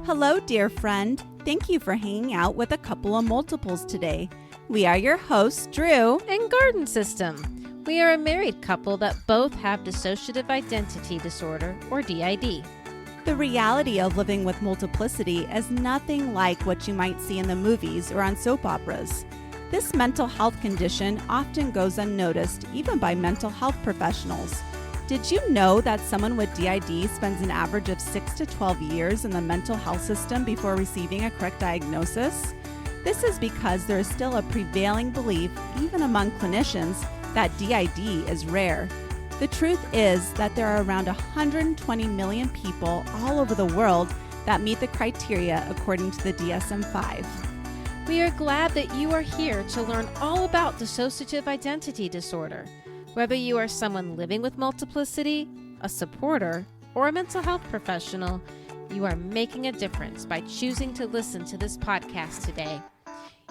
Hello, dear friend. Thank you for hanging out with a couple of multiples today. We are your hosts, Drew and Garden System. We are a married couple that both have dissociative identity disorder, or DID. The reality of living with multiplicity is nothing like what you might see in the movies or on soap operas. This mental health condition often goes unnoticed, even by mental health professionals. Did you know that someone with DID spends an average of 6 to 12 years in the mental health system before receiving a correct diagnosis? This is because there is still a prevailing belief, even among clinicians, that DID is rare. The truth is that there are around 120 million people all over the world that meet the criteria according to the DSM-5. We are glad that you are here to learn all about dissociative identity disorder. Whether you are someone living with multiplicity, a supporter, or a mental health professional, you are making a difference by choosing to listen to this podcast today.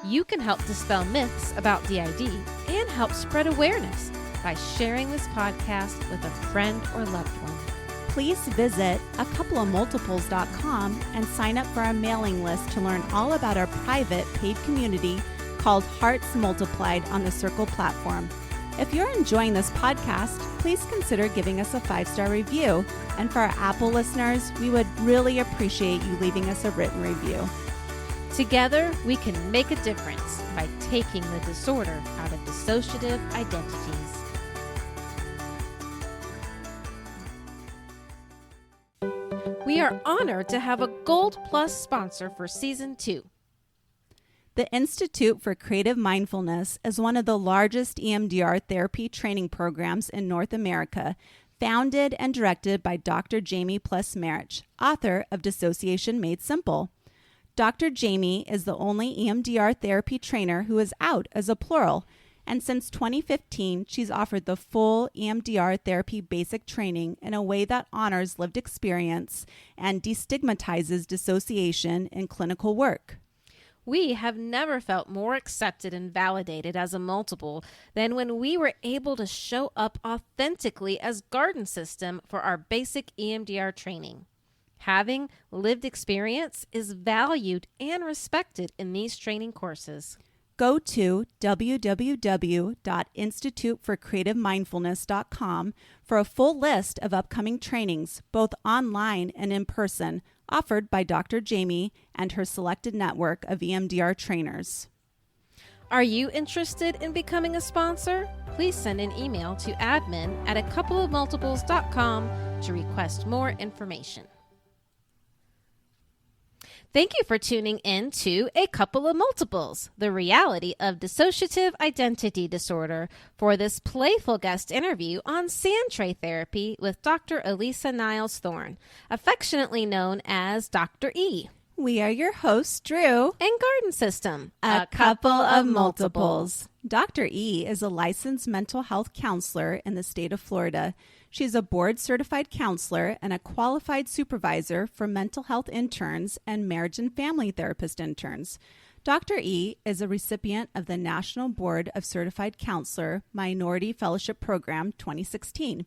You can help dispel myths about DID and help spread awareness by sharing this podcast with a friend or loved one. Please visit acoupleofmultiples.com and sign up for our mailing list to learn all about our private paid community called Hearts Multiplied on the Circle platform. If you're enjoying this podcast, please consider giving us a 5-star review. And for our Apple listeners, we would really appreciate you leaving us a written review. Together, we can make a difference by taking the disorder out of dissociative identities. We are honored to have a Gold Plus sponsor for Season 2. The Institute for Creative Mindfulness is one of the largest EMDR therapy training programs in North America, founded and directed by Dr. Jamie Pless-Marich, author of Dissociation Made Simple. Dr. Jamie is the only EMDR therapy trainer who is out as a plural, and since 2015, she's offered the full EMDR therapy basic training in a way that honors lived experience and destigmatizes dissociation in clinical work. We have never felt more accepted and validated as a multiple than when we were able to show up authentically as Garden System for our basic EMDR training. Having lived experience is valued and respected in these training courses. Go to www.instituteforcreativemindfulness.com for a full list of upcoming trainings, both online and in person, offered by Dr. Jamie and her selected network of EMDR trainers. Are you interested in becoming a sponsor? Please send an email to admin@acoupleofmultiples.com to request more information. Thank you for tuning in to A Couple of Multiples, the reality of dissociative identity disorder, for this playful guest interview on sand tray therapy with Dr. Elisa Niles Thorne, affectionately known as Dr. E. We are your hosts, Drew and Garden System, a couple of multiples. Dr. E is a licensed mental health counselor in the state of Florida. She's a board-certified counselor and a qualified supervisor for mental health interns and marriage and family therapist interns. Dr. E is a recipient of the National Board of Certified Counselor Minority Fellowship Program 2016.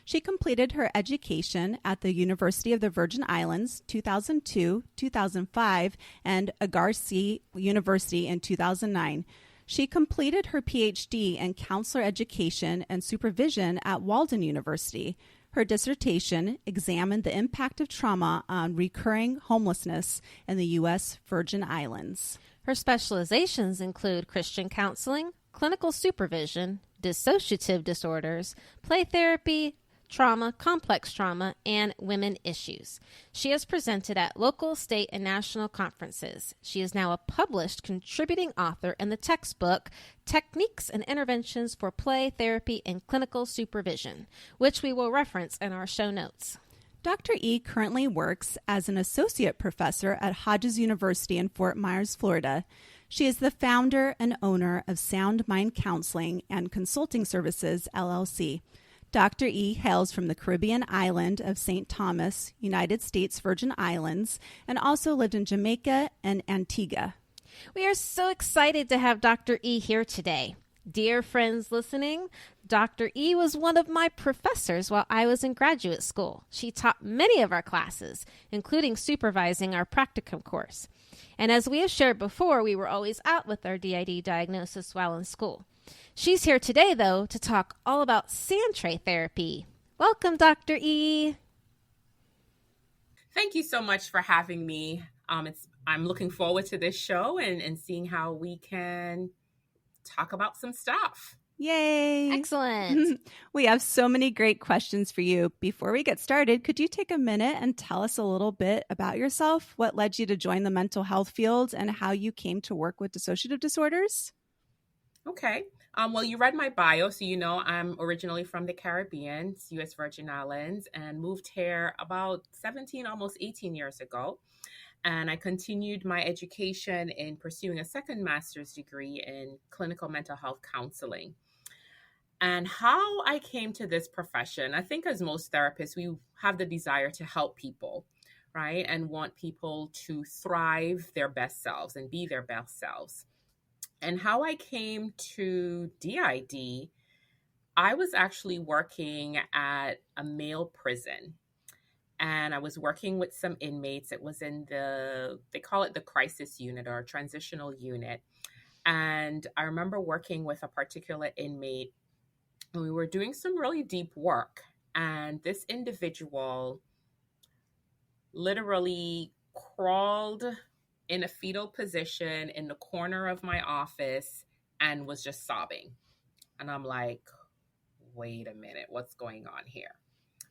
She completed her education at the University of the Virgin Islands 2002, 2005, and Agarsi University in 2009. She completed her PhD in counselor education and supervision at Walden University. Her dissertation examined the impact of trauma on recurring homelessness in the U.S. Virgin Islands. Her specializations include Christian counseling, clinical supervision, dissociative disorders, play therapy, trauma, complex trauma, and women issues. She has presented at local, state, and national conferences. She is now a published contributing author in the textbook Techniques and Interventions for Play Therapy and Clinical Supervision, which we will reference in our show notes. Dr. E currently works as an associate professor at Hodges University in Fort Myers, Florida. She is the founder and owner of SoundMind Counseling and Consulting Services, LLC. Dr. E hails from the Caribbean island of St. Thomas, United States Virgin Islands, and also lived in Jamaica and Antigua. We are so excited to have Dr. E here today. Dear friends listening, Dr. E was one of my professors while I was in graduate school. She taught many of our classes, including supervising our practicum course. And as we have shared before, we were always out with our DID diagnosis while in school. She's here today, though, to talk all about sand tray therapy. Welcome, Dr. E. Thank you so much for having me. I'm looking forward to this show and seeing how we can talk about some stuff. Yay! Excellent. We have so many great questions for you. Before we get started, could you take a minute and tell us a little bit about yourself? What led you to join the mental health field and how you came to work with dissociative disorders? Okay. Well, you read my bio, so you know I'm originally from the Caribbean, U.S. Virgin Islands, and moved here about 17, almost 18 years ago. And I continued my education in pursuing a second master's degree in clinical mental health counseling. And how I came to this profession, I think as most therapists, we have the desire to help people, right? And want people to thrive their best selves and be their best selves. And how I came to DID, I was actually working at a male prison. And I was working with some inmates. It was in they call it the crisis unit or transitional unit. And I remember working with a particular inmate, and we were doing some really deep work. And this individual literally crawled in a fetal position in the corner of my office and was just sobbing. And I'm like, wait a minute, what's going on here?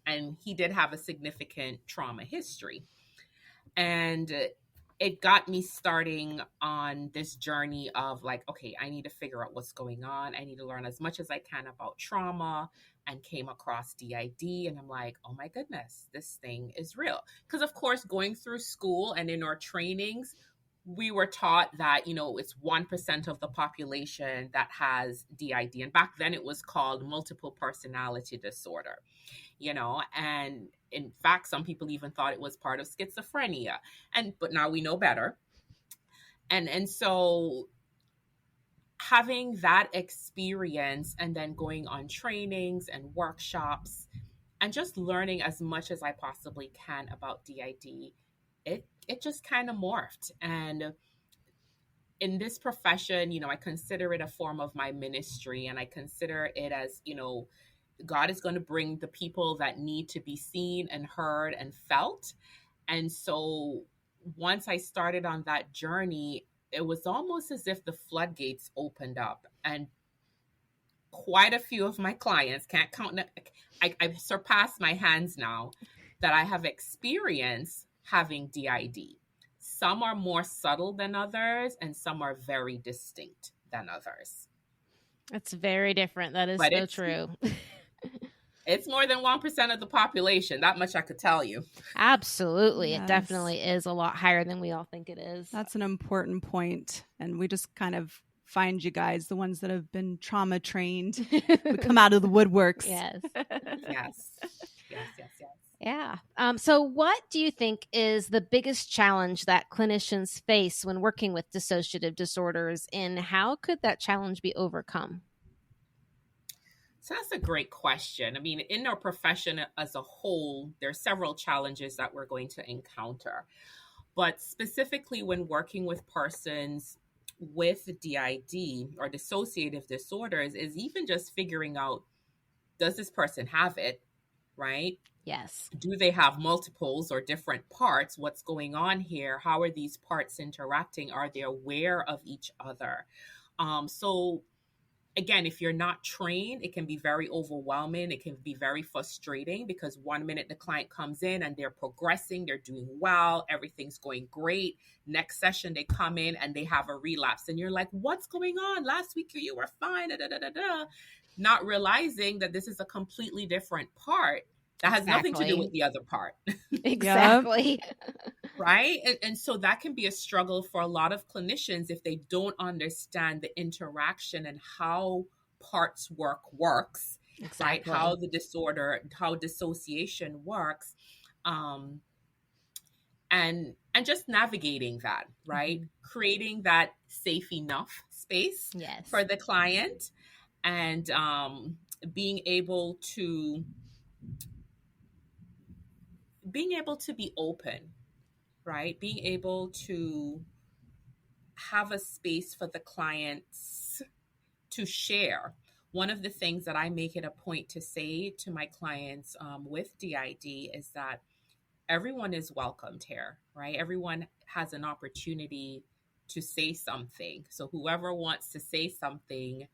And he did have a significant trauma history. And it got me starting on this journey of like, okay, I need to figure out what's going on. I need to learn as much as I can about trauma, and came across DID. And I'm like, oh my goodness, this thing is real. Because of course, going through school and in our trainings, we were taught that, it's 1% of the population that has DID. And back then it was called multiple personality disorder, and in fact, some people even thought it was part of schizophrenia. But now we know better. And so having that experience and then going on trainings and workshops and just learning as much as I possibly can about DID, it just kind of morphed. And in this profession, I consider it a form of my ministry, and I consider it as, God is going to bring the people that need to be seen and heard and felt. And so once I started on that journey, it was almost as if the floodgates opened up, and quite a few of my clients, can't count, I've surpassed my hands now, that I have experienced having DID. Some are more subtle than others, and some are very distinct than others. That's very different. That is so true. It's more than 1% of the population. That much I could tell you. Absolutely. Yes. It definitely is a lot higher than we all think it is. That's an important point. And we just kind of find you guys, the ones that have been trauma trained, we come out of the woodworks. Yes. Yes. Yeah. So what do you think is the biggest challenge that clinicians face when working with dissociative disorders, and how could that challenge be overcome? So that's a great question. I mean, in our profession as a whole, there are several challenges that we're going to encounter. But specifically when working with persons with DID or dissociative disorders is even just figuring out, does this person have it, right? Yes. Do they have multiples or different parts? What's going on here? How are these parts interacting? Are they aware of each other? So again, if you're not trained, it can be very overwhelming. It can be very frustrating because one minute the client comes in and they're progressing, they're doing well, everything's going great. Next session, they come in and they have a relapse. And you're like, what's going on? Last week you were fine, not realizing that this is a completely different part that has nothing to do with the other part. Exactly. Right? And so that can be a struggle for a lot of clinicians if they don't understand the interaction and how parts works, exactly. Right? How the disorder, how dissociation works. and just navigating that, right? Creating that safe enough space Yes. for the client, and being able to be open, right? Being able to have a space for the clients to share. One of the things that I make it a point to say to my clients with DID is that everyone is welcomed here, right? Everyone has an opportunity to say something. So whoever wants to say something,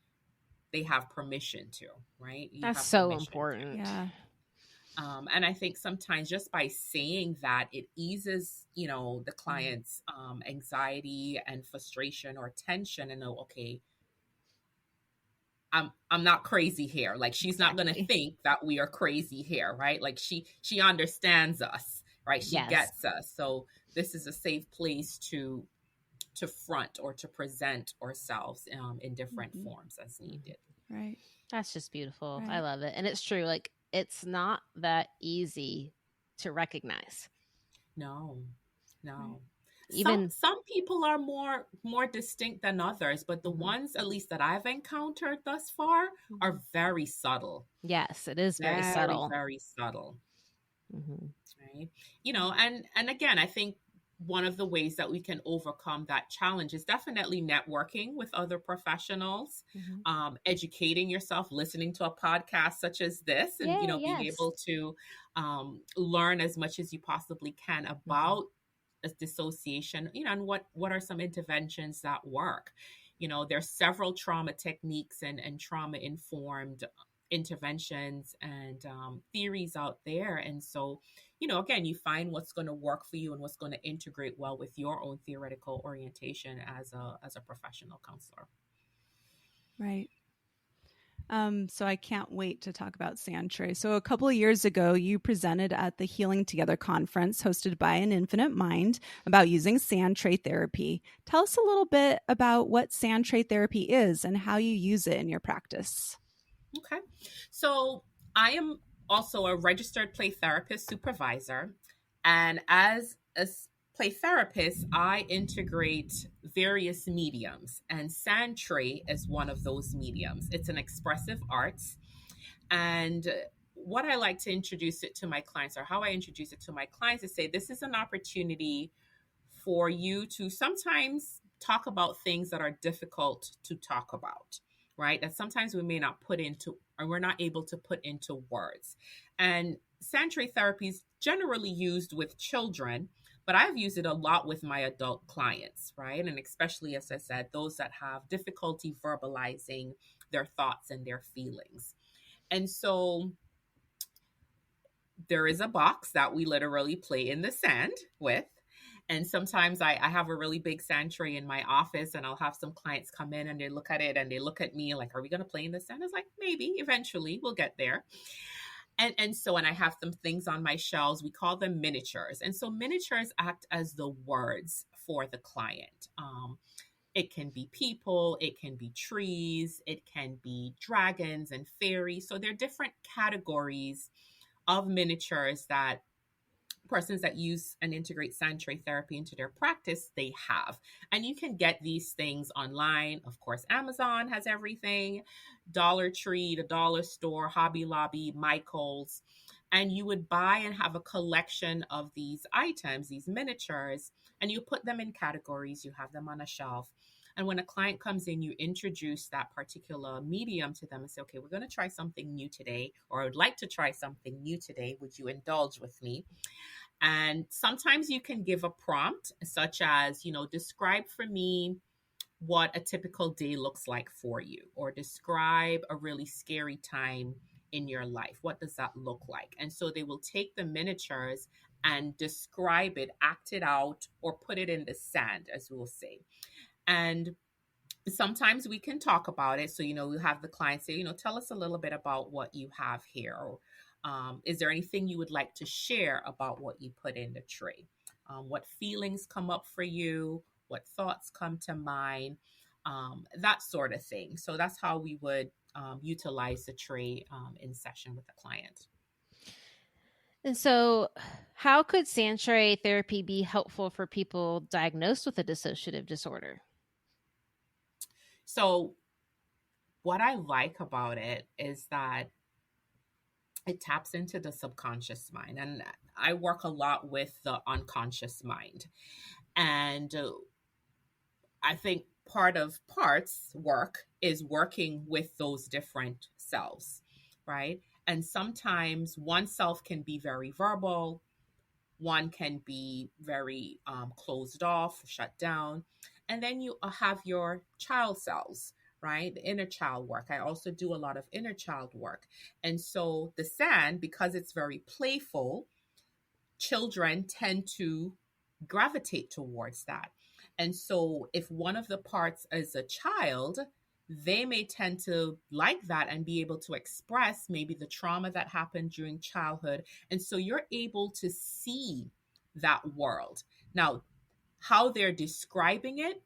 they have permission to, right? You That's have so permission important. Yeah. And I think sometimes just by saying that, it eases, the client's anxiety and frustration or tension, and know, okay, I'm not crazy here. Like, she's not going to think that we are crazy here, right? Like, she understands us, right? She gets us. So this is a safe place to front or to present ourselves in different forms as needed. Right. That's just beautiful. Right. I love it. And it's true. Like, it's not that easy to recognize. No. Right. Even some people are more distinct than others, but the ones, at least that I've encountered thus far, are very subtle. Yes, it is very subtle. Very subtle. Right. And again, I think one of the ways that we can overcome that challenge is definitely networking with other professionals, educating yourself, listening to a podcast such as this, and being able to learn as much as you possibly can about dissociation, and what are some interventions that work. There's several trauma techniques and trauma informed interventions and theories out there. And so, again, you find what's going to work for you and what's going to integrate well with your own theoretical orientation as a professional counselor. Right. So I can't wait to talk about sand tray. So a couple of years ago, you presented at the Healing Together conference hosted by An Infinite Mind about using sand tray therapy. Tell us a little bit about what sand tray therapy is and how you use it in your practice. Okay. So I am also a registered play therapist supervisor. And as a play therapist, I integrate various mediums, and sand tray is one of those mediums. It's an expressive arts. And what I like to introduce it to my clients, or how I introduce it to my clients, is say this is an opportunity for you to sometimes talk about things that are difficult to talk about, right? That sometimes we may not put into, or we're not able to put into words. And sand tray therapy is generally used with children, but I've used it a lot with my adult clients, right? And especially, as I said, those that have difficulty verbalizing their thoughts and their feelings. And so there is a box that we literally play in the sand with. And sometimes I have a really big sand tray in my office, and I'll have some clients come in and they look at it and they look at me like, are we going to play in the sand? I was like, maybe eventually we'll get there. And I have some things on my shelves. We call them miniatures. And so miniatures act as the words for the client. It can be people, it can be trees, it can be dragons and fairies. So there are different categories of miniatures that persons that use and integrate sand tray therapy into their practice, they have. And you can get these things online. Of course, Amazon has everything, Dollar Tree, the dollar store, Hobby Lobby, Michael's. And you would buy and have a collection of these items, these miniatures, and you put them in categories. You have them on a shelf. And when a client comes in, you introduce that particular medium to them and say, okay, we're going to try something new today, or I would like to try something new today. Would you indulge with me? And sometimes you can give a prompt such as, describe for me what a typical day looks like for you, or describe a really scary time in your life. What does that look like? And so they will take the miniatures and describe it, act it out, or put it in the sand, as we'll say. And sometimes we can talk about it. So, we'll have the client say, tell us a little bit about what you have here. Or is there anything you would like to share about what you put in the tray? What feelings come up for you? What thoughts come to mind? That sort of thing. So that's how we would utilize the tray in session with the client. And so, how could sand tray therapy be helpful for people diagnosed with a dissociative disorder? So, what I like about it is that it taps into the subconscious mind. And I work a lot with the unconscious mind. And I think part of parts work is working with those different selves, right? And sometimes one self can be very verbal, one can be very closed off, shut down. And then you have your child selves, right? The inner child work. I also do a lot of inner child work. And so the sand, because it's very playful, children tend to gravitate towards that. And so if one of the parts is a child, they may tend to like that and be able to express maybe the trauma that happened during childhood. And so you're able to see that world. Now, how they're describing it,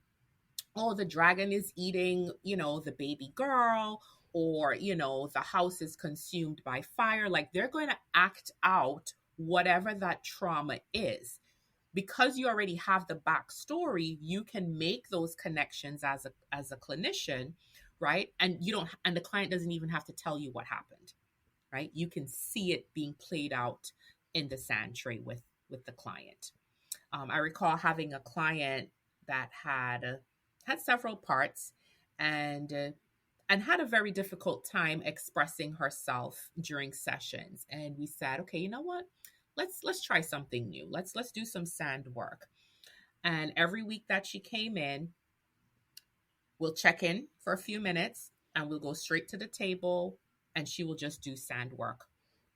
oh, the dragon is eating, the baby girl, or, the house is consumed by fire. Like they're going to act out whatever that trauma is. Because you already have the backstory, you can make those connections as a clinician, right? And the client doesn't even have to tell you what happened, right? You can see it being played out in the sand tray with the client. I recall having a client that had several parts and had a very difficult time expressing herself during sessions. And we said, okay, you know what? Let's try something new. Let's do some sand work. And every week that she came in, we'll check in for a few minutes and we'll go straight to the table and she will just do sand work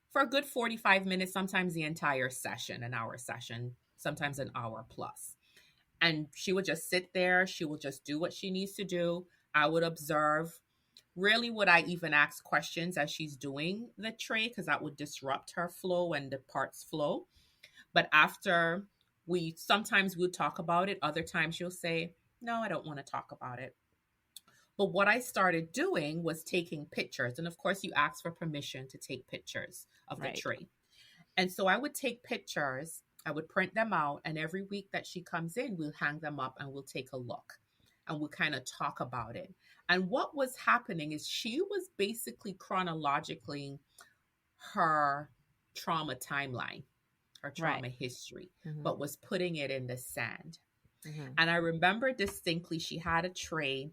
for a good 45 minutes, sometimes the entire session, an hour session, sometimes an hour plus. And she would just sit there. She will just do what she needs to do. I would observe. Rarely would I even ask questions as she's doing the tray because that would disrupt her flow and the parts flow. But after sometimes we'll talk about it. Other times she'll say, no, I don't want to talk about it. But what I started doing was taking pictures. And of course, you ask for permission to take pictures of the tray. And so I would take pictures, I would print them out. And every week that she comes in, we'll hang them up and we'll take a look and we'll kind of talk about it. And what was happening is she was basically chronologically her trauma timeline, her trauma history, but was putting it in the sand. And I remember distinctly she had a tray.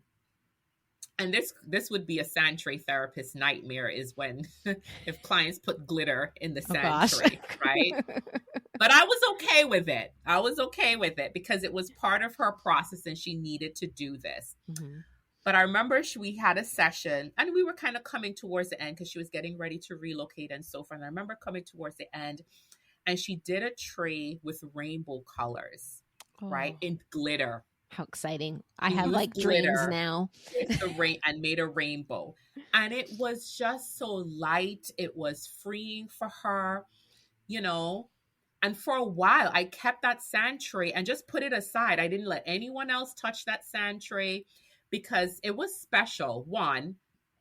And this would be a sand tray therapist nightmare is when if clients put glitter in the sand tray, right? But I was okay with it. I was okay with it because it was part of her process and she needed to do this. But I remember we had a session and we were kind of coming towards the end because she was getting ready to relocate and so forth. And I remember coming towards the end and she did a tray with rainbow colors, right? In glitter. How exciting. I have like dreams now. And made a rainbow. And it was just so light. It was freeing for her, And for a while, I kept that sand tray and just put it aside. I didn't let anyone else touch that sand tray because it was special, one.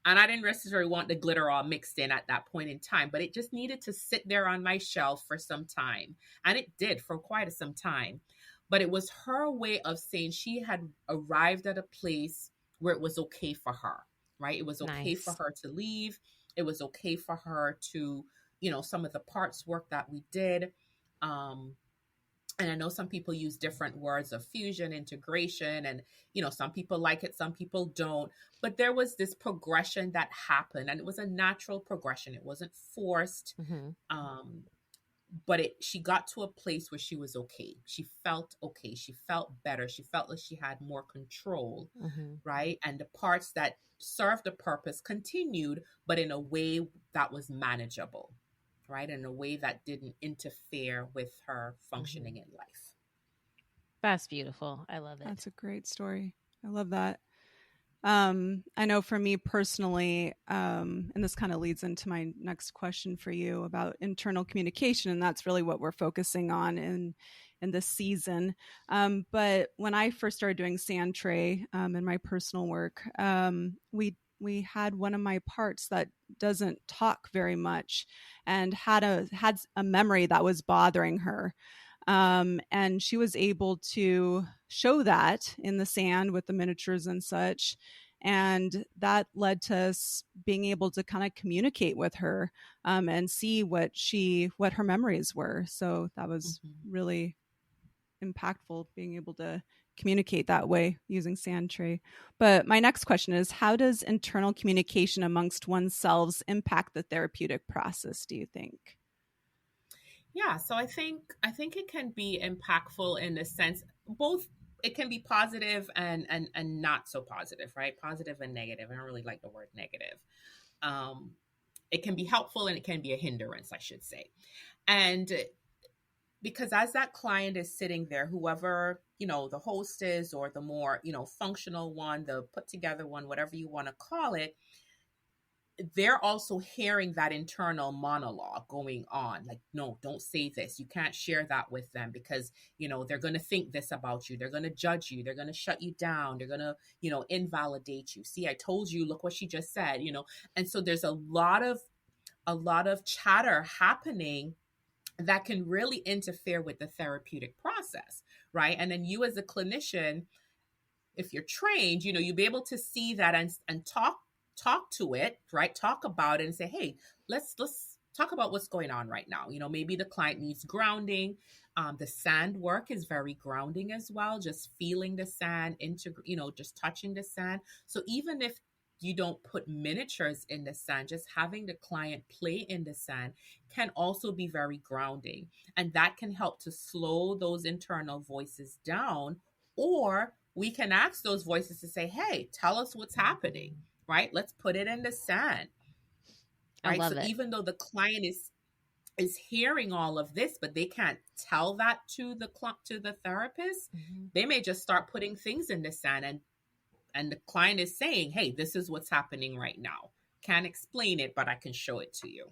And I didn't necessarily want the glitter all mixed in at that point in time, but it just needed to sit there on my shelf for some time. And it did for quite some time. But it was her way of saying she had arrived at a place where it was okay for her, right? It was okay for her to leave. It was okay for her to, some of the parts work that we did. And I know some people use different words of fusion, integration, and, some people like it, some people don't. But there was this progression that happened and it was a natural progression. It wasn't forced. But she got to a place where she was okay. She felt okay. She felt better. She felt like she had more control, right? And the parts that served the purpose continued, but in a way that was manageable, right? In a way that didn't interfere with her functioning in life. That's beautiful. I love it. That's a great story. I love that. I know for me personally, and this kind of leads into my next question for you about internal communication, and that's really what we're focusing on in this season. But when I first started doing sand tray in my personal work, we we had one of my parts that doesn't talk very much and had a memory that was bothering her. And she was able to show that in the sand with the miniatures and such. And that led to us being able to kind of communicate with her, and see what her memories were. So that was really impactful, being able to communicate that way using sand tray. But my next question is, how does internal communication amongst oneself impact the therapeutic process, do you think? Yeah, so I think it can be impactful in the sense both. It can be positive and not so positive, right? Positive and negative. I don't really like the word negative. It can be helpful and it can be a hindrance, I should say. And because as that client is sitting there, whoever, the host is, or the more, functional one, the put together one, whatever you want to call it, they're also hearing that internal monologue going on. Like, no, don't say this. You can't share that with them because, they're going to think this about you. They're going to judge you. They're going to shut you down. They're going to, invalidate you. See, I told you, look what she just said, And so there's a lot of chatter happening that can really interfere with the therapeutic process, right? And then you as a clinician, if you're trained, you'll be able to see that and talk to it, right? Talk about it and say, hey, let's talk about what's going on right now. Maybe the client needs grounding. The sand work is very grounding as well. Just feeling the sand, just touching the sand. So even if you don't put miniatures in the sand, just having the client play in the sand can also be very grounding. And that can help to slow those internal voices down. Or we can ask those voices to say, hey, tell us what's happening, right? Let's put it in the sand. Right. So even though the client is hearing all of this, but they can't tell that to the therapist, they may just start putting things in the sand, and the client is saying, hey, this is what's happening right now. Can't explain it, but I can show it to you.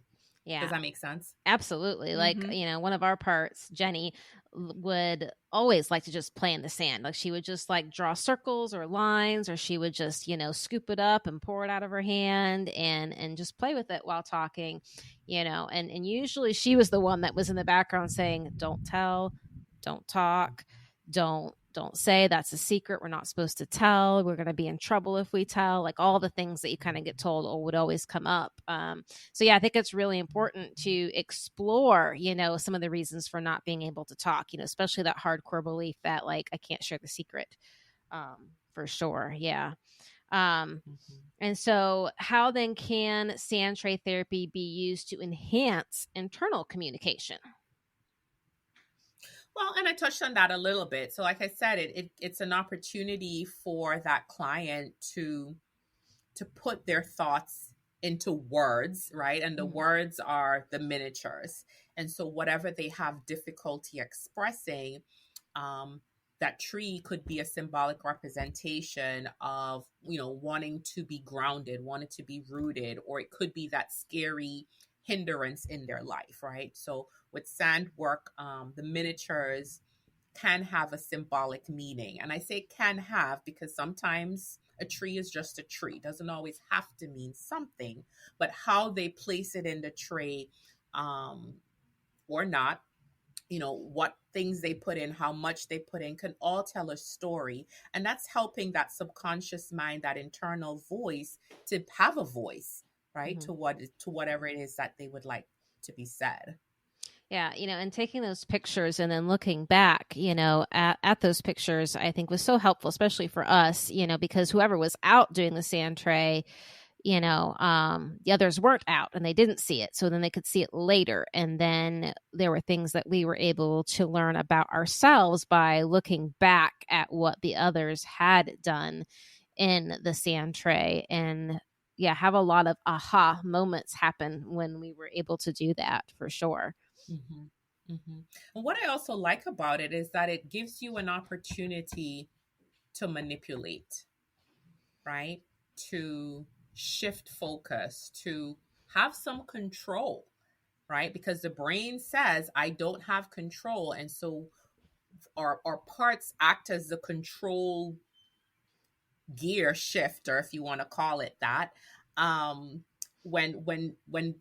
Yeah. Does that make sense? Absolutely. Like, one of our parts, Jenny, would always like to just play in the sand. Like she would just like draw circles or lines, or she would just, scoop it up and pour it out of her hand and just play with it while talking, and usually she was the one that was in the background saying, don't tell, don't talk, don't say, that's a secret, we're not supposed to tell, we're going to be in trouble if we tell, like all the things that you kind of get told or would always come up. So yeah, I think it's really important to explore, some of the reasons for not being able to talk, especially that hardcore belief that like, I can't share the secret, for sure. Yeah. And so how then can sand tray therapy be used to enhance internal communication? Well, and I touched on that a little bit. So like I said, it's an opportunity for that client to put their thoughts into words, right? And the words are the miniatures. And so whatever they have difficulty expressing, that tree could be a symbolic representation of, wanting to be grounded, wanting to be rooted, or it could be that scary hindrance in their life, right? So with sand work, the miniatures can have a symbolic meaning. And I say can have because sometimes a tree is just a tree. It doesn't always have to mean something, but how they place it in the tray, or not, what things they put in, how much they put in, can all tell a story. And that's helping that subconscious mind, that internal voice, to have a voice, right? To whatever it is that they would like to be said. Yeah, and taking those pictures and then looking back, at those pictures, I think was so helpful, especially for us, because whoever was out doing the sand tray, the others weren't out and they didn't see it. So then they could see it later. And then there were things that we were able to learn about ourselves by looking back at what the others had done in the sand tray. And yeah, have a lot of aha moments happen when we were able to do that, for sure. And what I also like about it is that it gives you an opportunity to manipulate, right? To shift focus, to have some control, right? Because the brain says, I don't have control. And so our parts act as the control gear shifter, if you want to call it that, when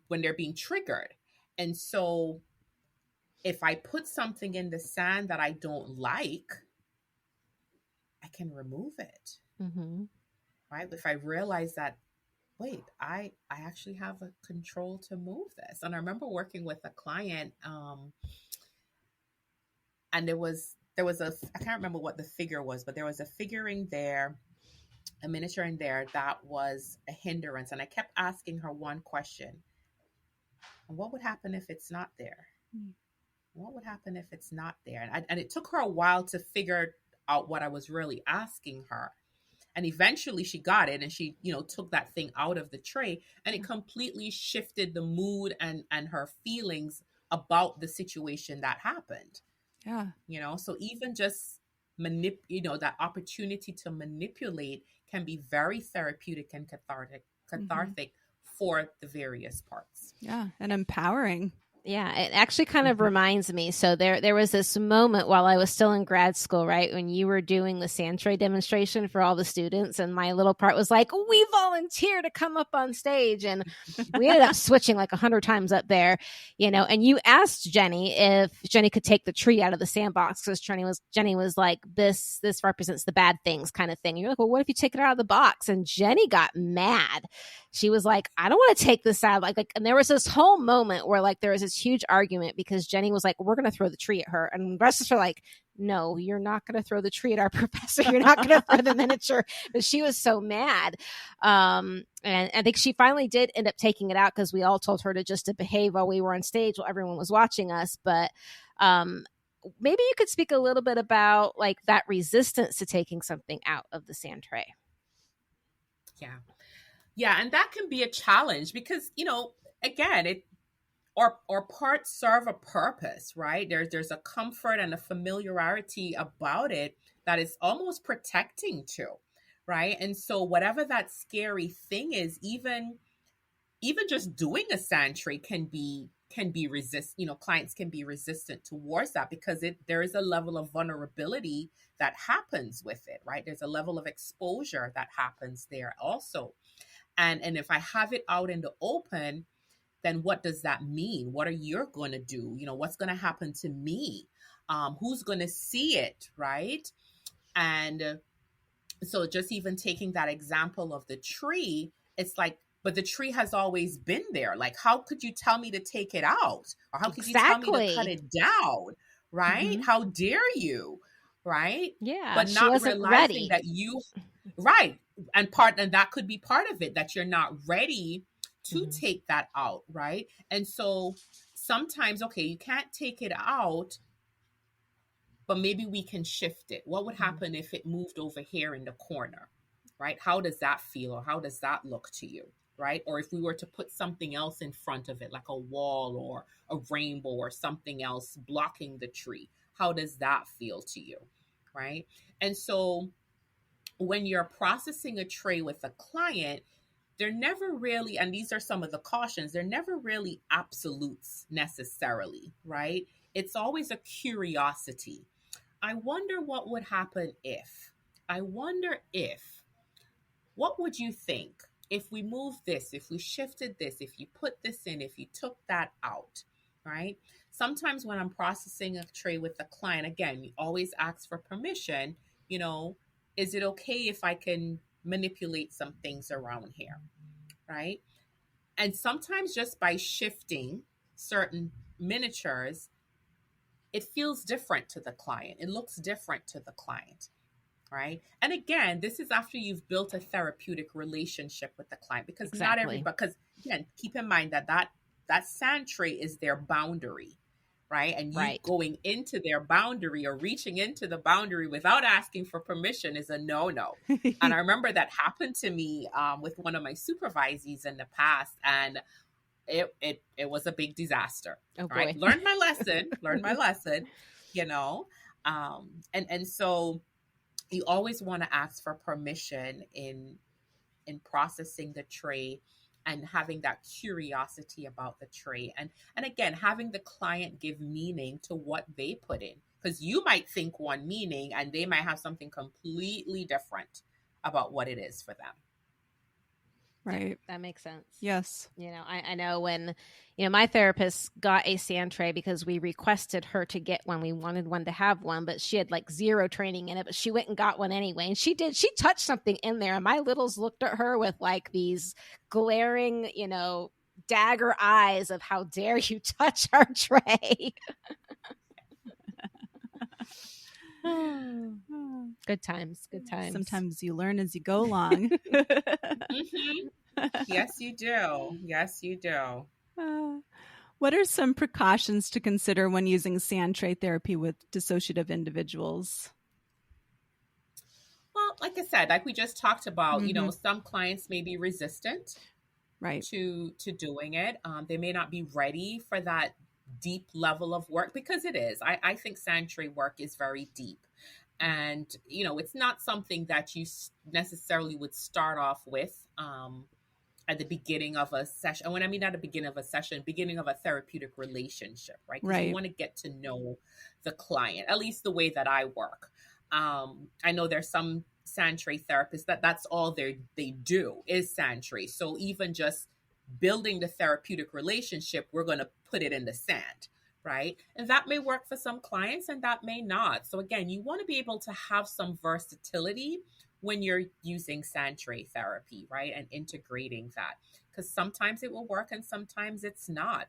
they're being triggered. And so if I put something in the sand that I don't like, I can remove it. Mm-hmm. Right? If I realize that, wait, I actually have a control to move this. And I remember working with a client, and there was I can't remember what the figure was, but there was a figure in there, a miniature in there that was a hindrance. And I kept asking her one question: what would happen if it's not there? What would happen if it's not there? And it took her a while to figure out what I was really asking her. And eventually she got it, and she, took that thing out of the tray, and it completely shifted the mood and her feelings about the situation that happened. Yeah. So even just that opportunity to manipulate can be very therapeutic and cathartic for the various parts. Yeah. And empowering. Yeah, it actually kind of reminds me. So there was this moment while I was still in grad school, right, when you were doing the sand tray demonstration for all the students, and my little part was like, we volunteer to come up on stage, and we ended up switching like 100 times up there, and you asked Jenny if Jenny could take the tree out of the sandbox, because Jenny was like, this represents the bad things kind of thing. And you're like, well, what if you take it out of the box? And Jenny got mad. She was like, I don't want to take this out. Like, and there was this whole moment where like there was this huge argument because Jenny was like, we're going to throw the tree at her. And the rest of us are like, no, you're not going to throw the tree at our professor. You're not going to throw the miniature. But she was so mad. And I think she finally did end up taking it out because we all told her to behave while we were on stage while everyone was watching us. But maybe you could speak a little bit about like that resistance to taking something out of the sand tray. Yeah, and that can be a challenge because, again, or parts serve a purpose, right? There's a comfort and a familiarity about it that is almost protecting too, right? And so whatever that scary thing is, even just doing a sand tray can be clients can be resistant towards that because there is a level of vulnerability that happens with it, right? There's a level of exposure that happens there also. And if I have it out in the open, then what does that mean? What are you going to do? What's going to happen to me? Who's going to see it, right? And so just even taking that example of the tree, it's like, but the tree has always been there. Like, how could you tell me to take it out? Or how could you tell me to cut it down, right? Mm-hmm. How dare you, right? Yeah, but not realizing that you, right. And that could be part of it, that you're not ready to take that out, right? And so sometimes, okay, you can't take it out, but maybe we can shift it. What would happen if it moved over here in the corner, right? How does that feel, or how does that look to you, right? Or if we were to put something else in front of it, like a wall or a rainbow or something else blocking the tree, how does that feel to you, right? And so when you're processing a tray with a client, they're never really, and these are some of the cautions, they're never really absolutes necessarily, right? It's always a curiosity. I wonder what would happen if. What would you think if we moved this, if we shifted this, if you put this in, if you took that out, right? Sometimes when I'm processing a tray with a client, again, you always ask for permission, is it okay if I can manipulate some things around here, right? And sometimes just by shifting certain miniatures, it feels different to the client. It looks different to the client, right? And again, this is after you've built a therapeutic relationship with the client, because not everybody, because again, keep in mind that sand tray is their boundary, right? And you going into their boundary or reaching into the boundary without asking for permission is a no-no. And I remember that happened to me with one of my supervisees in the past, and it was a big disaster. Oh, boy. Right? Learned my lesson, and so you always want to ask for permission in processing the tray and having that curiosity about the tray. And again, having the client give meaning to what they put in, because you might think one meaning and they might have something completely different about what it is for them. Right. That makes sense. Yes. I know when, my therapist got a sand tray because we requested her to get one. We wanted one to have one, but she had like zero training in it, but she went and got one anyway. And she touched something in there. And my littles looked at her with like these glaring, dagger eyes of how dare you touch our tray. Good times. Sometimes you learn as you go along. Mm-hmm. Yes, you do. What are some precautions to consider when using sand tray therapy with dissociative individuals? Well, like I said, like we just talked about, some clients may be resistant to doing it. They may not be ready for that deep level of work, because it is. I think sand tray work is very deep. And, it's not something that you necessarily would start off with at the beginning of a session. And when I mean at the beginning of a session, beginning of a therapeutic relationship, right? Because you want to get to know the client, at least the way that I work. I know there's some sand tray therapists that's all they do is sand tray. So even just building the therapeutic relationship, we're going to put it in the sand, right? And that may work for some clients and that may not. So again, you want to be able to have some versatility when you're using sand tray therapy, right? And integrating that, because sometimes it will work and sometimes it's not.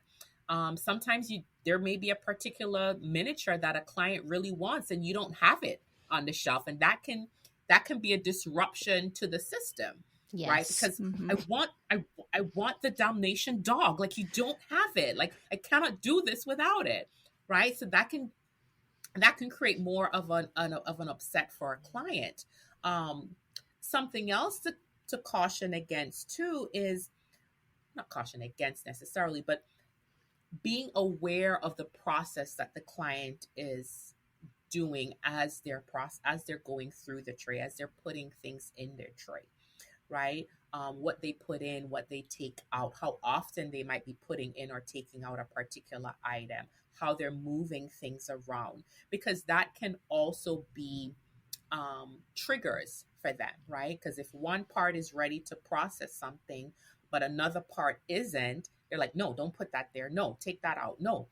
Sometimes there may be a particular miniature that a client really wants and you don't have it on the shelf, and that can be a disruption to the system. Yes. Right? Because I want the Dalmatian dog. Like, you don't have it. Like, I cannot do this without it. Right? So that can create more of an upset for a client. Something else to caution against too is, not caution against necessarily, but being aware of the process that the client is doing as they're going through the tray, as they're putting things in their tray, right? What they put in, what they take out, how often they might be putting in or taking out a particular item, how they're moving things around, because that can also be triggers for them, right? Because if one part is ready to process something, but another part isn't, they're like, no, don't put that there. No, take that out. No,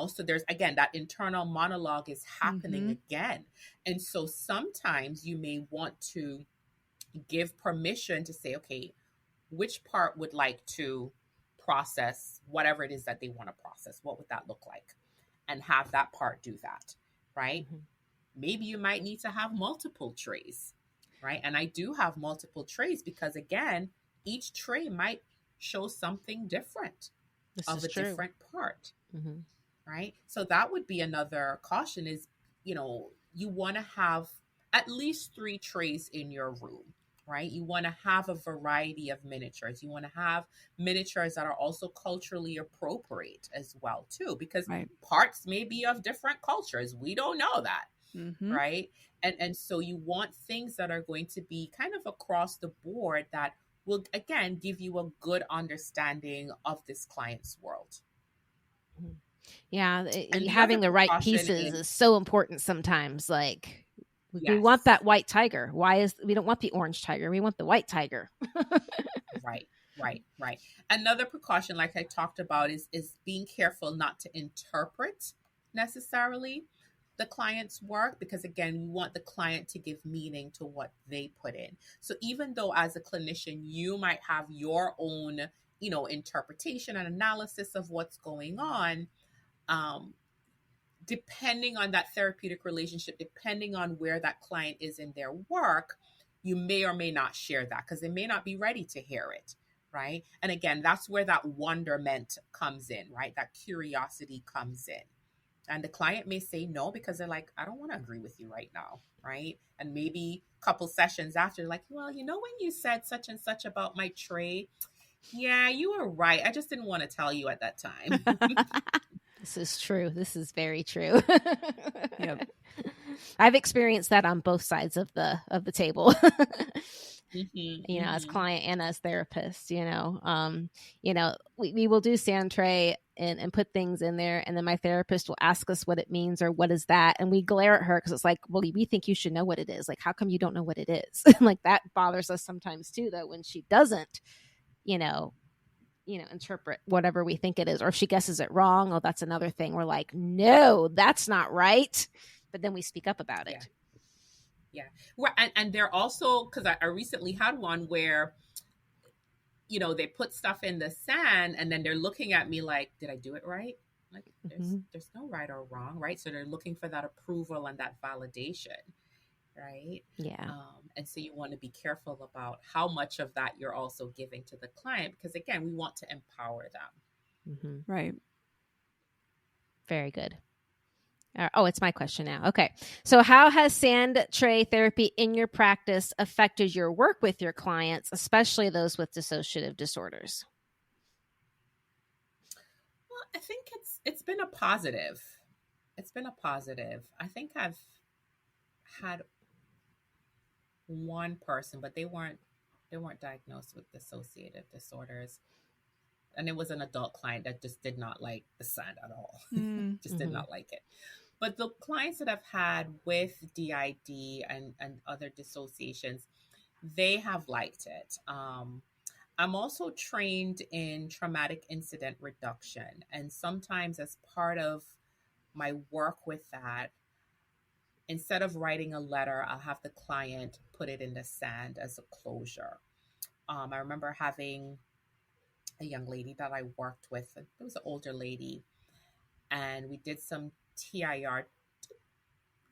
so there's, again, that internal monologue is happening again. And so sometimes you may want to give permission to say, okay, which part would like to process whatever it is that they want to process? What would that look like? And have that part do that, right? Mm-hmm. Maybe you might need to have multiple trays, right? And I do have multiple trays because, again, each tray might show something different different part, right? So that would be another caution is, you want to have at least 3 trays in your room, right? You want to have a variety of miniatures. You want to have miniatures that are also culturally appropriate as well, too, because parts may be of different cultures. We don't know that. Right. And so you want things that are going to be kind of across the board that will, again, give you a good understanding of this client's world. Yeah. Having the right pieces is so important sometimes. Like, we want that white tiger. We don't want the orange tiger. We want the white tiger. Right. Another precaution, like I talked about, is being careful not to interpret necessarily the client's work, because again, we want the client to give meaning to what they put in. So even though as a clinician, you might have your own, interpretation and analysis of what's going on, depending on that therapeutic relationship, depending on where that client is in their work, you may or may not share that because they may not be ready to hear it, right? And again, that's where that wonderment comes in, right? That curiosity comes in. And the client may say no because they're like, I don't want to agree with you right now, right? And maybe a couple sessions after, like, well, when you said such and such about my tray, yeah, you were right. I just didn't want to tell you at that time. This is true. This is very true. Yep. I've experienced that on both sides of the table. as client and as therapists, we will do sand tray and put things in there. And then my therapist will ask us what it means or what is that? And we glare at her because it's like, well, we think you should know what it is. Like, how come you don't know what it is? Like that bothers us sometimes too, though, when she doesn't, interpret whatever we think it is, or if she guesses it wrong. Oh, that's another thing. We're like, no, that's not right. But then we speak up about it. Yeah. Well, and they're also, because I recently had one where, they put stuff in the sand and then they're looking at me like, did I do it right? Like there's no right or wrong, right? So they're looking for that approval and that validation, right? Yeah. And so you want to be careful about how much of that you're also giving to the client, because again, we want to empower them. Right. Very good. Oh, it's my question now. Okay. So how has sand tray therapy in your practice affected your work with your clients, especially those with dissociative disorders? Well, I think it's been a positive. It's been a positive. I think I've had one person, but they weren't diagnosed with dissociative disorders. And it was an adult client that just did not like the sand at all. Just did not like it. But the clients that I've had with DID and other dissociations, they have liked it. I'm also trained in traumatic incident reduction. And sometimes as part of my work with that, instead of writing a letter, I'll have the client put it in the sand as a closure. I remember having a young lady that I worked with. It was an older lady. And we did some TIR.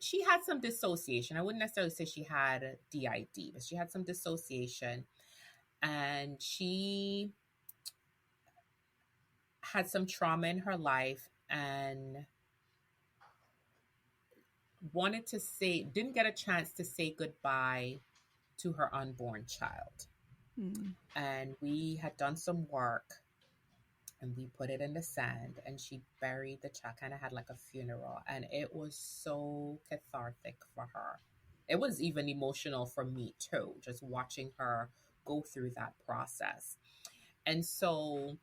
She had some dissociation. I wouldn't necessarily say she had DID, but she had some dissociation. And she had some trauma in her life and didn't get a chance to say goodbye to her unborn child. And we had done some work and we put it in the sand and she buried the child, kind of had like a funeral. And it was so cathartic for her. It was even emotional for me too, just watching her go through that process. And so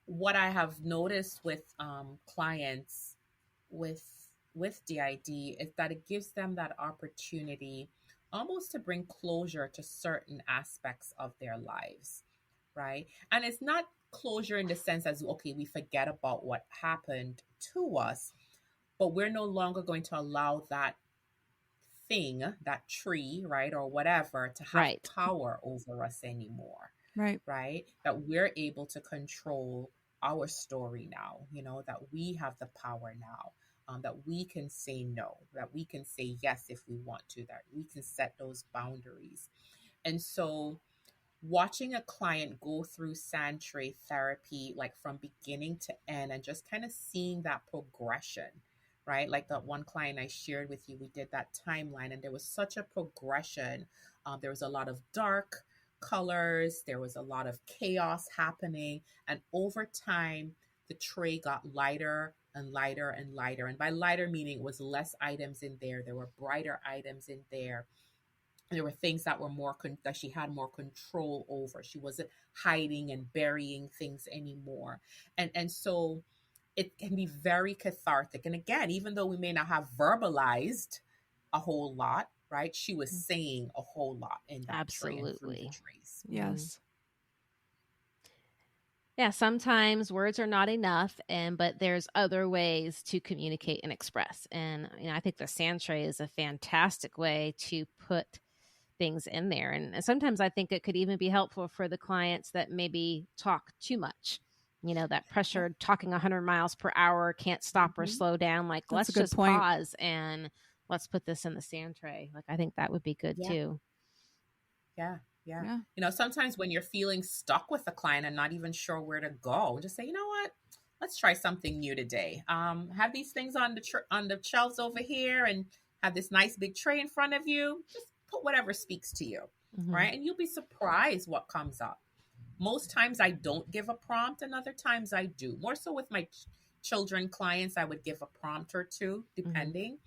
what I have noticed with clients with DID is that it gives them that opportunity almost to bring closure to certain aspects of their lives, right? And it's not closure in the sense as, okay, we forget about what happened to us, but we're no longer going to allow that thing, that tree, right, or whatever, to have power over us anymore. Right? That we're able to control our story now, that we have the power now. That we can say no, that we can say yes if we want to, that we can set those boundaries. And so watching a client go through sand tray therapy, like from beginning to end, and just kind of seeing that progression, right? Like that one client I shared with you, we did that timeline and there was such a progression. There was a lot of dark colors. There was a lot of chaos happening. And over time, the tray got lighter and lighter and lighter. And by lighter, meaning it was less items in there. There were brighter items in there. There were things that were that she had more control over. She wasn't hiding and burying things anymore. And so it can be very cathartic. And again, even though we may not have verbalized a whole lot, right? She was saying a whole lot in that tray and through the trays. Yes. Yeah, sometimes words are not enough, but there's other ways to communicate and express. And I think the sand tray is a fantastic way to put things in there. And sometimes I think it could even be helpful for the clients that maybe talk too much. That pressure, talking 100 miles per hour, can't stop or slow down. Like, let's just pause and let's put this in the sand tray. Like, I think that would be good too. Yeah. Sometimes when you're feeling stuck with a client and not even sure where to go, just say, you know what, let's try something new today. Have these things on the shelves over here and have this nice big tray in front of you. Just put whatever speaks to you, right? And you'll be surprised what comes up. Most times I don't give a prompt and other times I do. More so with my children clients, I would give a prompt or two, depending.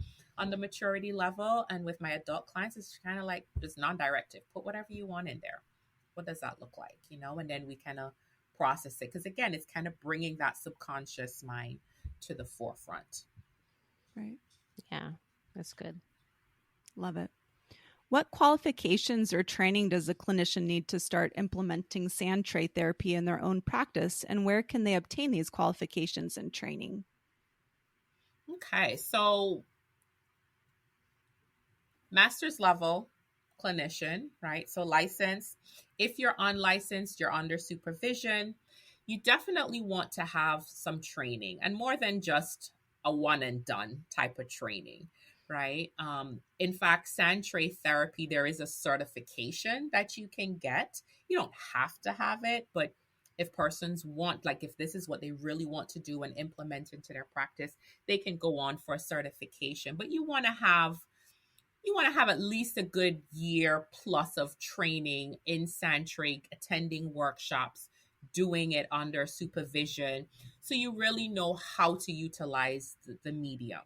on the maturity level. And with my adult clients, it's kind of like just non-directive. Put whatever you want in there. What does that look like? And then we kind of process it. Because again, it's kind of bringing that subconscious mind to the forefront. Right. Yeah, that's good. Love it. What qualifications or training does a clinician need to start implementing sand tray therapy in their own practice, and where can they obtain these qualifications and training? Okay, so master's level clinician, right? So licensed. If you're unlicensed, you're under supervision. You definitely want to have some training, and more than just a one and done type of training, right? In fact, sand tray therapy, there is a certification that you can get. You don't have to have it, but if persons want, like if this is what they really want to do and implement into their practice, they can go on for a certification. But you want to have at least a good year plus of training in sand tray, attending workshops, doing it under supervision, so you really know how to utilize the medium,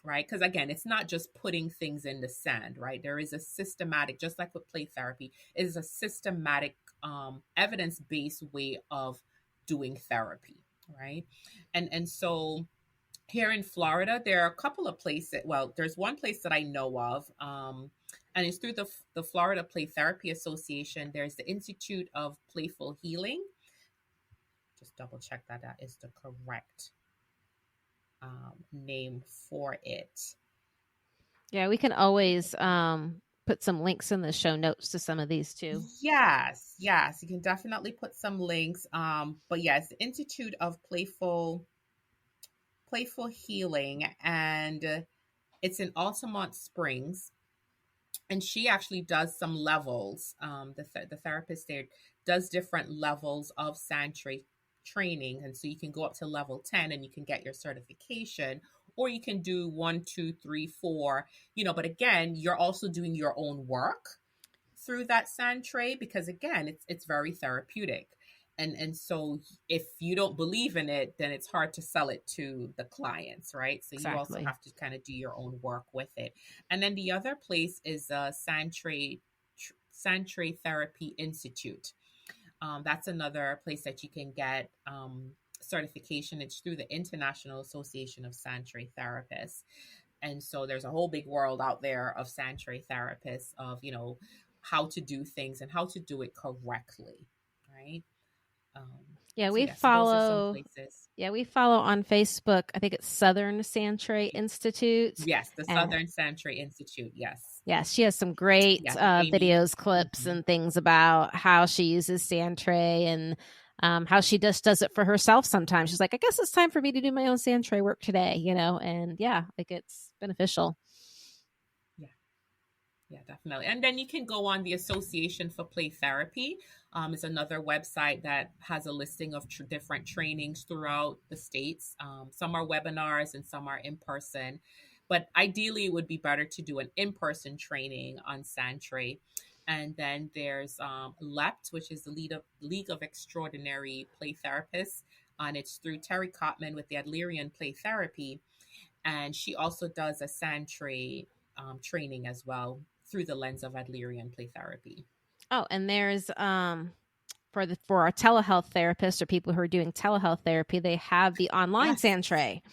right? Because again, it's not just putting things in the sand, right? There is a systematic, just like with play therapy, it is a systematic, evidence-based way of doing therapy, right? And so here in Florida, there are a couple of places. Well, there's one place that I know of, and it's through the Florida Play Therapy Association. There's the Institute of Playful Healing. Just double check that is the correct name for it. Yeah, we can always put some links in the show notes to some of these too. Yes, you can definitely put some links. But yes, the Institute of Playful Healing, and it's in Altamont Springs. And she actually does some levels. The therapist there does different levels of sand tray training, and so you can go up to level 10 and you can get your certification, or you can do 1, 2, 3, 4. But again, you're also doing your own work through that sand tray, because again, it's very therapeutic. And so if you don't believe in it, then it's hard to sell it to the clients, right? So Exactly. You also have to kind of do your own work with it. And then the other place is Sand Tray Therapy Institute. That's another place that you can get certification. It's through the International Association of Sand Tray Therapists. And so there's a whole big world out there of sand tray therapists, of, how to do things and how to do it correctly, right? We follow. We follow on Facebook. I think it's Southern Sand Tray Institute. Yes, the Southern Sand Tray Institute. Yes. Yes, she has some great videos, clips, and things about how she uses sand tray and how she just does it for herself. Sometimes she's like, I guess it's time for me to do my own sand tray work today, and it's beneficial. Yeah, definitely. And then you can go on the Association for Play Therapy. It's another website that has a listing of different trainings throughout the states. Some are webinars and some are in person. But ideally, it would be better to do an in-person training on sand tray. And then there's LEPT, which is the League of Extraordinary Play Therapists. And it's through Terry Cotman with the Adlerian Play Therapy. And she also does a sand tray training as well, through the lens of Adlerian Play Therapy. Oh, and there's for our telehealth therapists or people who are doing telehealth therapy, they have the online sand tray.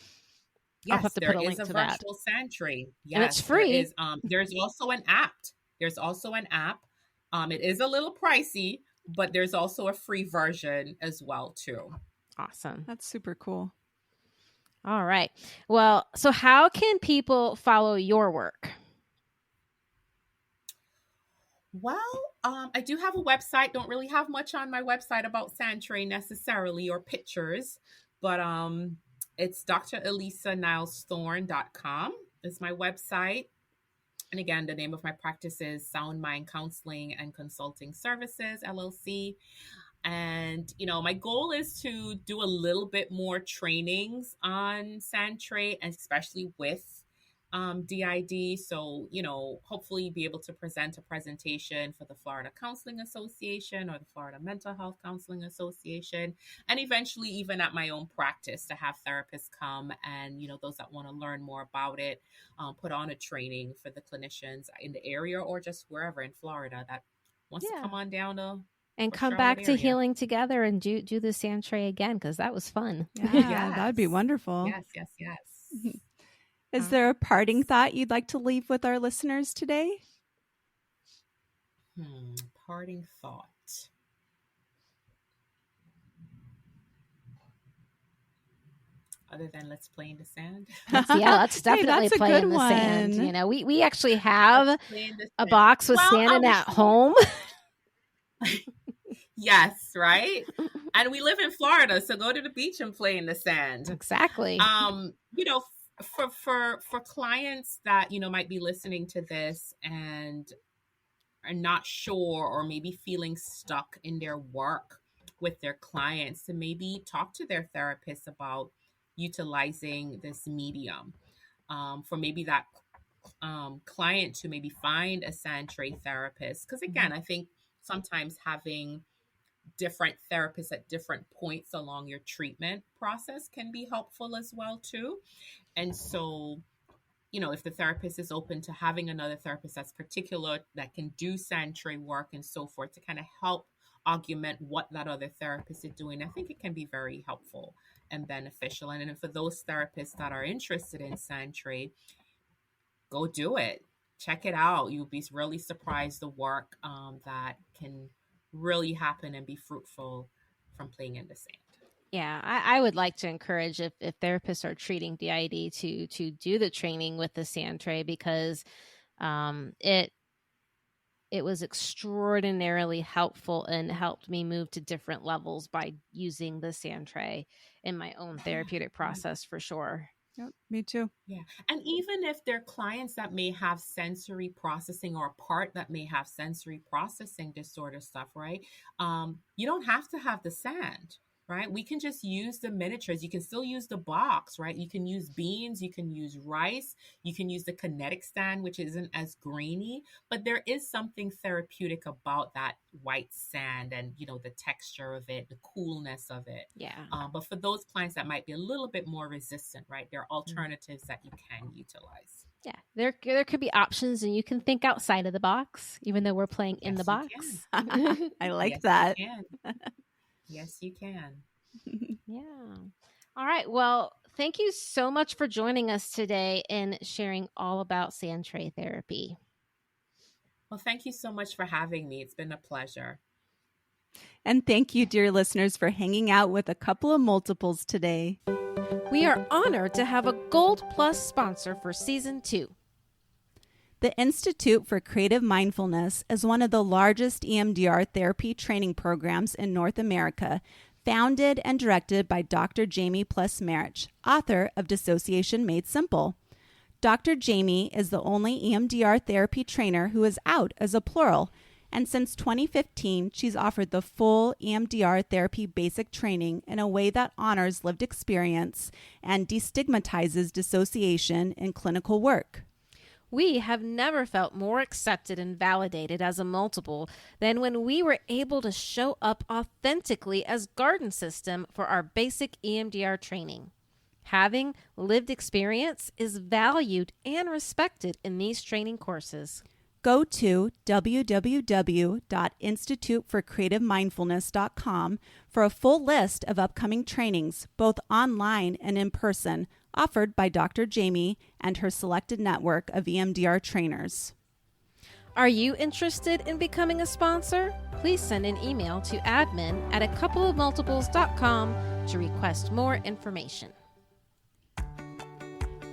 Yes, I'll have to put a link to that. Virtual sand tray. Yes, and it's free. There's also an app. It is a little pricey, but there's also a free version as well too. Awesome. That's super cool. All right. Well, so how can people follow your work? Well, I do have a website. Don't really have much on my website about sand tray necessarily, or pictures, but it's drelisanilesthorne.com is my website. And again, the name of my practice is SoundMind Counseling and Consulting Services, LLC. And, my goal is to do a little bit more trainings on sand tray, and especially with DID. So, hopefully be able to present a presentation for the Florida Counseling Association or the Florida Mental Health Counseling Association, and eventually even at my own practice to have therapists come and, those that want to learn more about it, put on a training for the clinicians in the area or just wherever in Florida that wants to come on down to and come back to Healing Together and do the sand tray again, because that was fun. Yeah, that would be wonderful. Yes. Is there a parting thought you'd like to leave with our listeners today? Parting thought. Other than let's play in the sand. Let's definitely play in the sand. We actually have a box with sand in at home. Yes, right? And we live in Florida, so go to the beach and play in the sand. Exactly. For clients that, might be listening to this and are not sure or maybe feeling stuck in their work with their clients, to maybe talk to their therapist about utilizing this medium, for maybe that client to maybe find a sand tray therapist. Because again, I think sometimes having different therapists at different points along your treatment process can be helpful as well too. And so, if the therapist is open to having another therapist that's particular, that can do sand tray work and so forth, to kind of help augment what that other therapist is doing, I think it can be very helpful and beneficial. And for those therapists that are interested in sand tray, go do it. Check it out. You'll be really surprised the work that can really happen and be fruitful from playing in the sand. Yeah, I would like to encourage if therapists are treating DID to do the training with the sand tray, because it was extraordinarily helpful and helped me move to different levels by using the sand tray in my own therapeutic process, for sure. Yep, me too. Yeah. And even if they're clients that may have sensory processing, or a part that may have sensory processing disorder stuff, right? You don't have to have the sand, right? We can just use the miniatures. You can still use the box, right? You can use beans, you can use rice, you can use the kinetic stand, which isn't as grainy, but there is something therapeutic about that white sand and, the texture of it, the coolness of it. Yeah. But for those clients that might be a little bit more resistant, right? There are alternatives that you can utilize. Yeah, there could be options, and you can think outside of the box, even though we're playing in the box. I like that. Yes, you can. Yeah. All right. Well, thank you so much for joining us today and sharing all about sand tray therapy. Well, thank you so much for having me. It's been a pleasure. And thank you, dear listeners, for hanging out with a couple of multiples today. We are honored to have a Gold Plus sponsor for Season 2. The Institute for Creative Mindfulness is one of the largest EMDR therapy training programs in North America, founded and directed by Dr. Jamie Plus-Marich, author of Dissociation Made Simple. Dr. Jamie is the only EMDR therapy trainer who is out as a plural, and since 2015, she's offered the full EMDR therapy basic training in a way that honors lived experience and destigmatizes dissociation in clinical work. We have never felt more accepted and validated as a multiple than when we were able to show up authentically as Garden System for our basic EMDR training. Having lived experience is valued and respected in these training courses. Go to www.instituteforcreativemindfulness.com for a full list of upcoming trainings, both online and in person, offered by Dr. Jamie and her selected network of EMDR trainers. Are you interested in becoming a sponsor? Please send an email to admin@acoupleofmultiples.com to request more information.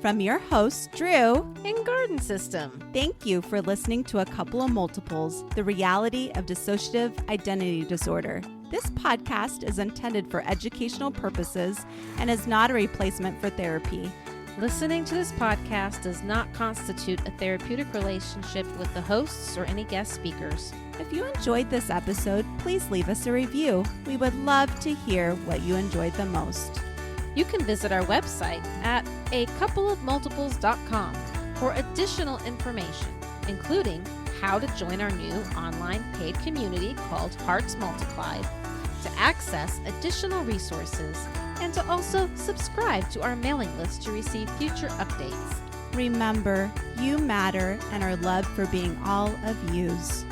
From your hosts, Drew and Garden System, thank you for listening to A Couple of Multiples, the reality of dissociative identity disorder. This podcast is intended for educational purposes and is not a replacement for therapy. Listening to this podcast does not constitute a therapeutic relationship with the hosts or any guest speakers. If you enjoyed this episode, please leave us a review. We would love to hear what you enjoyed the most. You can visit our website at acoupleofmultiples.com for additional information, including how to join our new online paid community called Hearts Multiplied, to access additional resources, and to also subscribe to our mailing list to receive future updates. Remember, you matter and are loved for being all of yous.